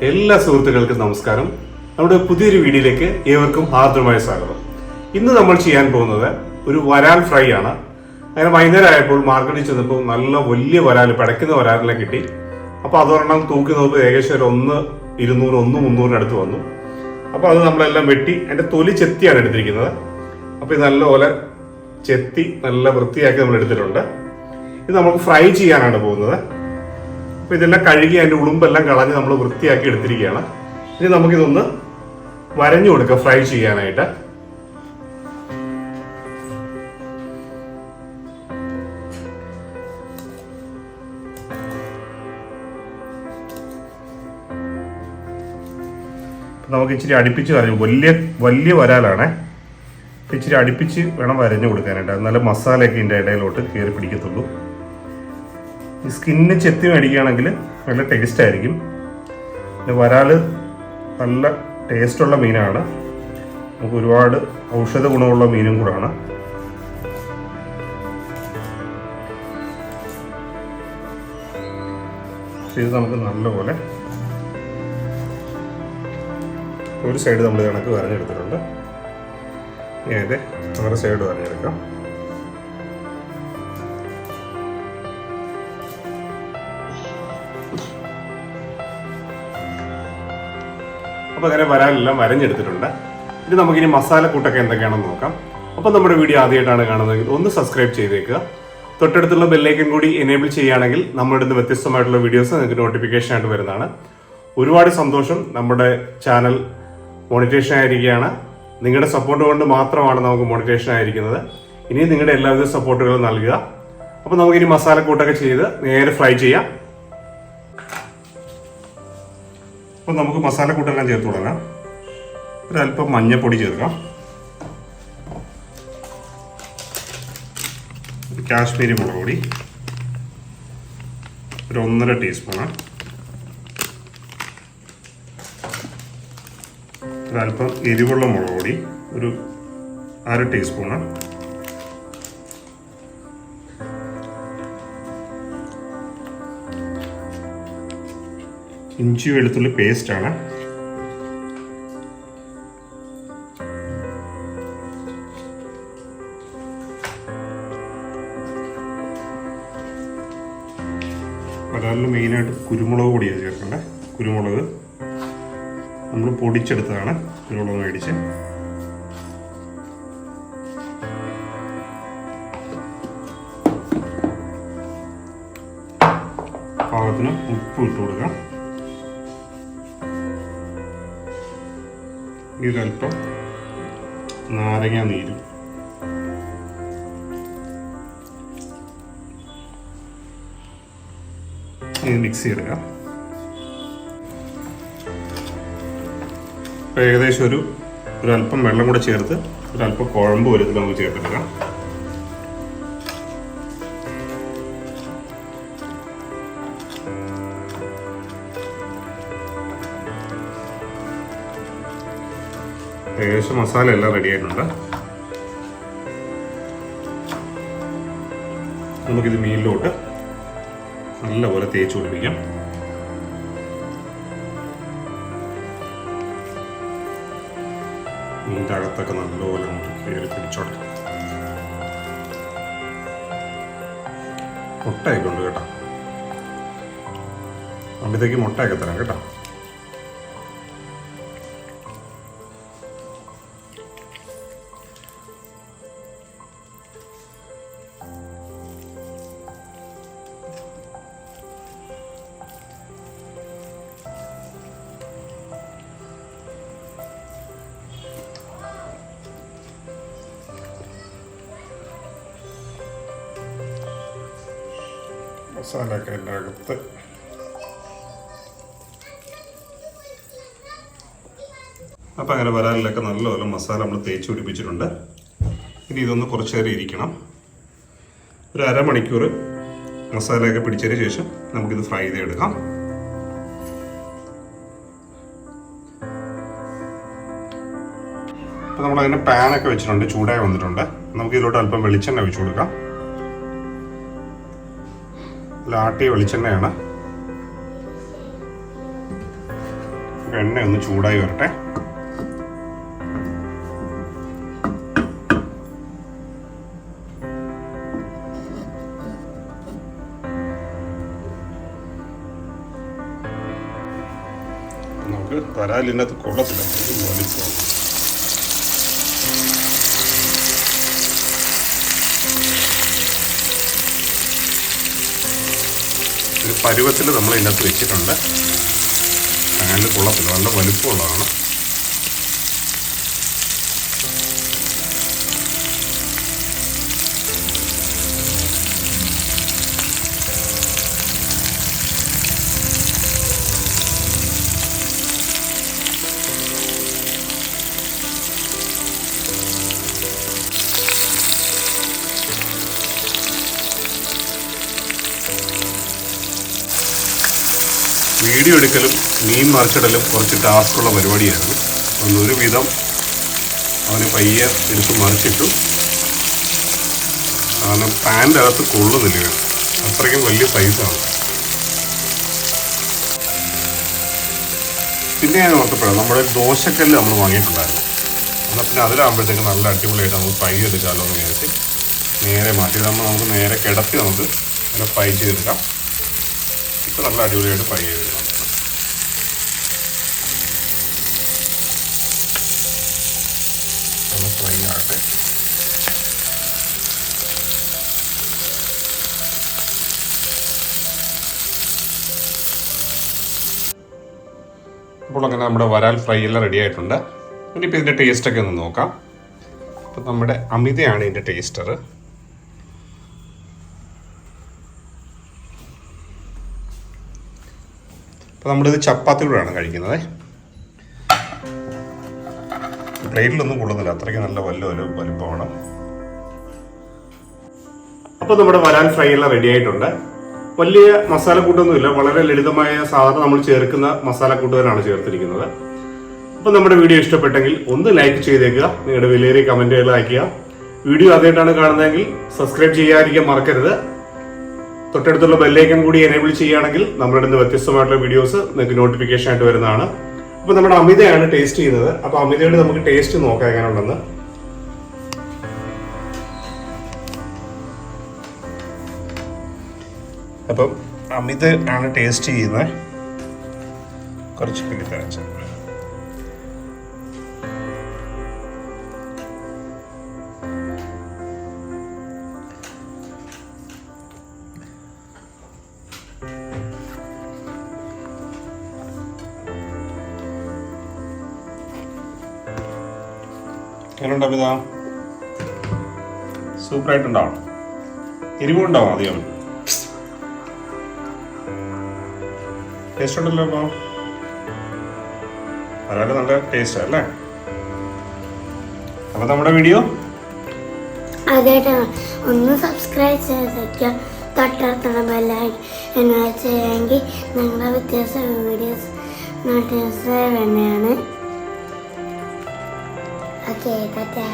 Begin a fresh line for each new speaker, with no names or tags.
എല്ലാ സുഹൃത്തുക്കൾക്കും നമസ്കാരം. നമ്മുടെ പുതിയൊരു വീഡിയോയിലേക്ക് ഏവർക്കും ആർദ്രമായ സ്വാഗതം. ഇന്ന് നമ്മൾ ചെയ്യാൻ പോകുന്നത് ഒരു വരാൽ ഫ്രൈ ആണ്. അങ്ങനെ വൈകുന്നേരം ആയപ്പോൾ മാർക്കറ്റിൽ ചെന്നപ്പോൾ നല്ല വലിയ വരാൽ, പിടയ്ക്കുന്ന വരാലിനെ കിട്ടി. അപ്പോൾ അതൊരെണ്ണം തൂക്കി നോക്കുമ്പോൾ ഏകദേശം ഒരു 1,200 1,300 അടുത്ത് വന്നു. അപ്പോൾ അത് നമ്മളെല്ലാം വെട്ടി അതിന്റെ തൊലി ചെത്തിയാണ് എടുത്തിരിക്കുന്നത്. അപ്പോൾ ഇത് നല്ലപോലെ ചെത്തി നല്ല വൃത്തിയാക്കി നമ്മൾ എടുത്തിട്ടുണ്ട്. ഇത് നമുക്ക് ഫ്രൈ ചെയ്യാനാണ് പോകുന്നത്. അപ്പോൾ ഇതെല്ലാം കഴുകി അതിൻ്റെ ഉളുമ്പെല്ലാം കളഞ്ഞ് നമ്മൾ വൃത്തിയാക്കി എടുത്തിരിക്കുകയാണ്. ഇനി നമുക്കിതൊന്ന് വരഞ്ഞു കൊടുക്കാം ഫ്രൈ ചെയ്യാനായിട്ട്. നമുക്ക് ഇച്ചിരി അടുപ്പിച്ച് വരഞ്ഞു, വലിയ വരാലാണ്. ഇച്ചിരി അടുപ്പിച്ച് വേണം വരഞ്ഞു കൊടുക്കാനായിട്ട്. അത് നല്ല മസാലയൊക്കെ ഇതിൻ്റെ ഇടയിലോട്ട് കയറി പിടിക്കത്തുള്ളൂ. ഈ സ്കിന്ന് ചെത്തി മേടിക്കുകയാണെങ്കിൽ നല്ല ടേസ്റ്റ് ആയിരിക്കും. പിന്നെ വരാൽ നല്ല ടേസ്റ്റുള്ള മീനാണ്. നമുക്ക് ഒരുപാട് ഔഷധ ഗുണമുള്ള മീനും കൂടാണ്. ഇത് നമുക്ക് നല്ലപോലെ ഒരു സൈഡ് നമ്മൾ കണക്ക് വരഞ്ഞെടുത്തിട്ടുണ്ട്. ഇനി അതിൻ്റെ വേറെ സൈഡ് വരഞ്ഞെടുക്കാം. അപ്പോൾ അങ്ങനെ വരാലെല്ലാം വരഞ്ഞെടുത്തിട്ടുണ്ട്. ഇനി നമുക്കിനി മസാലക്കൂട്ടൊക്കെ എന്തൊക്കെയാണെന്ന് നോക്കാം. അപ്പോൾ നമ്മുടെ വീഡിയോ ആദ്യമായിട്ടാണ് കാണുന്നതെങ്കിൽ ഒന്ന് സബ്സ്ക്രൈബ് ചെയ്തേക്കുക. തൊട്ടടുത്തുള്ള ബെല്ലൈക്കൻ കൂടി എനേബിൾ ചെയ്യുകയാണെങ്കിൽ നമ്മളിടുന്ന വ്യത്യസ്തമായിട്ടുള്ള വീഡിയോസ് നിങ്ങൾക്ക് നോട്ടിഫിക്കേഷൻ ആയിട്ട് വരുന്നതാണ്. ഒരുപാട് സന്തോഷം. നമ്മുടെ ചാനൽ മോണിറ്റേഷൻ ആയിരിക്കുകയാണ്. നിങ്ങളുടെ സപ്പോർട്ട് കൊണ്ട് മാത്രമാണ് നമുക്ക് മോണിറ്റേഷൻ ആയിരിക്കുന്നത്. ഇനി നിങ്ങളുടെ എല്ലാവിധ സപ്പോർട്ടുകളും നൽകുക. അപ്പോൾ നമുക്കിനി മസാലക്കൂട്ടൊക്കെ ചെയ്ത് നേരെ ഫ്രൈ ചെയ്യാം. അപ്പോൾ നമുക്ക് മസാലക്കൂട്ടെല്ലാം ചേർത്ത് തുടങ്ങാം. ഒരല്പം മഞ്ഞൾപ്പൊടി ചേർക്കാം, കാശ്മീരി മുളക് പൊടി ഒരു 1.5 ടീസ്പൂണ്, ഒരല്പം എരിവുള്ള മുളക് പൊടി ഒരു 1/2 ടീസ്പൂണ്, ഇഞ്ചി വെളുത്തുള്ളി പേസ്റ്റാണ്, വരാലിന് മെയിനായിട്ട് കുരുമുളക് പൊടിയാണ് ചേർക്കേണ്ടത്. കുരുമുളക് നമ്മൾ പൊടിച്ചെടുത്തതാണ്, കുരുമുളക് മേടിച്ച്. പാകത്തിന് ഉപ്പ് ഇട്ട് കൊടുക്കാം. ഇതൊരല്പം നാരങ്ങ നീരും ഇത് മിക്സ് ചെയ്തെടുക്കാം. ഏകദേശം ഒരല്പം വെള്ളം കൂടെ ചേർത്ത് ഒരല്പം കുഴമ്പ് വരുത്തിൽ നമുക്ക് ചേർത്തെടുക്കാം. ഏകദേശം മസാല എല്ലാം റെഡി ആയിട്ടുണ്ട്. നമുക്കിത് മീനിലോട്ട് നല്ലപോലെ തേച്ച് പിടിപ്പിക്കാം. മീനിൻ്റെ അകത്തൊക്കെ നല്ലപോലെ നമുക്ക് കയറി പിടിച്ചോട്ടെ. മുട്ടയൊക്കെ ഉണ്ട് കേട്ടോ, അമ്പത്തേക്ക് മുട്ടയൊക്കെ തരാം കേട്ടോ. മസാലയൊക്കെ എൻ്റെ അകത്ത് അപ്പം അങ്ങനെ വരാലിലൊക്കെ നല്ലപോലെ മസാല നമ്മൾ തേച്ച് പിടിപ്പിച്ചിട്ടുണ്ട്. ഇനി ഇതൊന്ന് കുറച്ച് നേരം ഇരിക്കണം. ഒരു അരമണിക്കൂർ മസാലയൊക്കെ പിടിച്ചതിന് ശേഷം നമുക്കിത് ഫ്രൈ ചെയ്തെടുക്കാം. അപ്പോൾ നമ്മളതിന് പാനൊക്കെ വെച്ചിട്ടുണ്ട്, ചൂടായി വന്നിട്ടുണ്ട്. നമുക്കിതിലോട്ട് അല്പം വെളിച്ചെണ്ണ ഒഴിച്ചു കൊടുക്കാം. ആട്ടിയ വെളിച്ചെണ്ണയാണ്. എണ്ണ ഒന്ന് ചൂടായി വരട്ടെ. നമുക്ക് വരാലിനകത്ത് കൊള്ളത്തില്ല, വലിപ്പം. ഒരു പരുവത്തിൽ നമ്മൾ ഇതിനകത്ത് വെച്ചിട്ടുണ്ട്. പാനിൽ കൊള്ളത്തില്ല, നല്ല വലുപ്പമുള്ളതാണ്. വീഡിയോ എടുക്കലും മീൻ മറിച്ചിടലും കുറച്ച് ടാസ്ക്കുള്ള പരിപാടിയായിരുന്നു. അതൊരു വിധം അവന് പയ്യെ എടുത്ത് മറിച്ചിട്ടു. കാരണം പാൻ്റെ അകത്ത് കൊള്ളുന്നില്ല, അത്രയ്ക്കും വലിയ സൈസാണ്. പിന്നെ ഞാൻ ഓർത്തപ്പോഴാണ് നമ്മുടെ ദോശക്കല്ല് നമ്മൾ വാങ്ങിയിട്ടുണ്ടായിരുന്നു. എന്നാൽ പിന്നെ അതിലാകുമ്പോഴത്തേക്ക് നല്ല അടിപൊളിയായിട്ട് നമുക്ക് ഫ്രൈ എടുക്കാമല്ലോ എന്ന് വിചാരിച്ച് നേരെ മാറ്റിയതാകുമ്പോൾ നമുക്ക് നേരെ കിടത്തി നമുക്ക് അങ്ങനെ ഫ്രൈ ചെയ്തെടുക്കാം. ഇപ്പം നല്ല അടിപൊളിയായിട്ട് ഫ്രൈ ചെയ്തെടുക്കാം. നല്ല ഫ്രൈ ആകട്ടെ. അപ്പോൾ അങ്ങനെ നമ്മുടെ വരാൽ ഫ്രൈ എല്ലാം റെഡി ആയിട്ടുണ്ട്. ഇനിയിപ്പോൾ ഇതിൻ്റെ ടേസ്റ്റൊക്കെ ഒന്ന് നോക്കാം. അപ്പം നമ്മുടെ അമിതയാണ് ഇതിൻ്റെ ടേസ്റ്റർ. അപ്പോൾ നമ്മളിത് ചപ്പാത്തിലൂടെയാണ് കഴിക്കുന്നത്. പ്ലേറ്റിലൊന്നും കൊള്ളുന്നില്ല, അത്രയ്ക്ക് നല്ല വലുപ്പമാണ്. അപ്പോൾ നമ്മുടെ വരാൽ ഫ്രൈ എല്ലാം റെഡി ആയിട്ടുണ്ട്. വലിയ മസാലക്കൂട്ടൊന്നുമില്ല, വളരെ ലളിതമായ സാധാരണ നമ്മൾ ചേർക്കുന്ന മസാലക്കൂട്ടുകാരാണ് ചേർത്തിരിക്കുന്നത്. അപ്പോൾ നമ്മുടെ വീഡിയോ ഇഷ്ടപ്പെട്ടെങ്കിൽ ഒന്ന് ലൈക്ക് ചെയ്തേക്കുക, നിങ്ങളുടെ വിലയേറിയ കമൻറ്റുകൾ അയയ്ക്കുക. വീഡിയോ ആദ്യമായിട്ടാണ് കാണുന്നതെങ്കിൽ സബ്സ്ക്രൈബ് ചെയ്യാതിരിക്കാൻ മറക്കരുത്. തൊട്ടടുത്തുള്ള ബെല്ലൈക്കൺ കൂടി എനേബിൾ ചെയ്യുകയാണെങ്കിൽ നമ്മുടെ ഇന്ന് വ്യത്യസ്തമായിട്ടുള്ള വീഡിയോസ് നിങ്ങൾക്ക് നോട്ടിഫിക്കേഷൻ ആയിട്ട് വരുന്നതാണ്. അപ്പോൾ നമ്മുടെ അമിതയാണ് ടേസ്റ്റ് ചെയ്യുന്നത്. അപ്പോൾ അമിതയോട് നമുക്ക് ടേസ്റ്റ് നോക്കാം എങ്ങനെയുണ്ടെന്ന്. അപ്പം അമിത ആണ് ടേസ്റ്റ് ചെയ്യുന്നത്. കുറച്ച് കിളി തരച്ച എങ്ങനെയുണ്ട് അമിത? സൂപ്പറായിട്ടുണ്ടാവും. എരിവുണ്ടാവും അധികം. ടേസ്റ്റ് ഉണ്ടല്ലോ. അപ്പോൾ വളരെ നല്ല ടേസ്റ്റ് അല്ലേ? അപ്പോൾ നമ്മുടെ വീഡിയോ
ആദ്യമായിട്ടാണ് ഒന്ന് സബ്സ്ക്രൈബ് ചെയ്തേക്കുക. തൊട്ടടുത്തുള്ള ബെല്ലൈക്കൺ എന്നെ ചെയ്യാമെങ്കിൽ ഞങ്ങളുടെ വ്യത്യസ്ത വീഡിയോസ് നോട്ടിഫിക്കേഷൻ തന്നെയാണ്. ഓക്കെ.